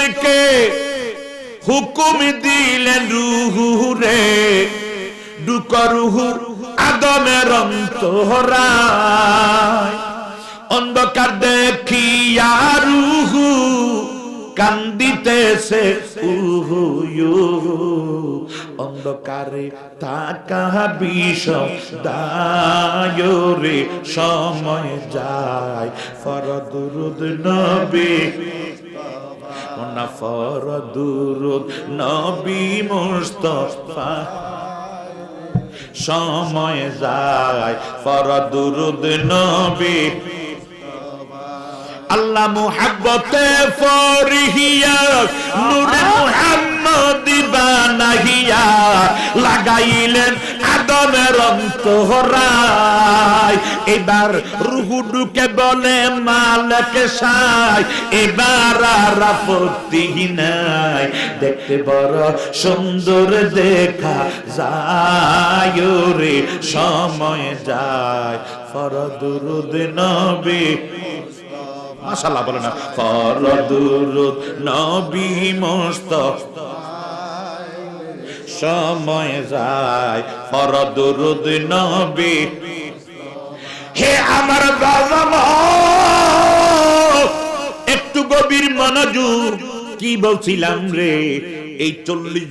আদমকে হুকুম দিলেন রুহু রে, ঢুক রুহু আদমের অন্তরায়। অন্ধকার দেখিয়া রুহু কান্দিতেছে উহু ইহু, অন্ধকারে তাকা বিষম দায়রে সময় যায়। ফরদুরুদ নবী না ফরদুরুদ নবী মুস্তাফা, সময় যায় ফরদুরুদ নবী। আল্লাহ মুহাব্বতে ফরিহিয়া নূরে মুহাম্মদ বানাহিয়া লাগাইলেন আদমের অন্তরায়। এবার রূহু ঢুকে বলে মালিক সাই, এবার আর আপত্তি নাই। দেখতে বড় সুন্দর দেখা যায় রে সময় যায়। ফরদুরুদ নবী মাশাআল্লাহ বলে না, ফরদুরুদ নবী মুস্তাফা, সময় যায় ফরদুরুদ নবী। হে আমার বাবা একটু গভীর মনোযোগ, কি বলছিলাম রে, এই 40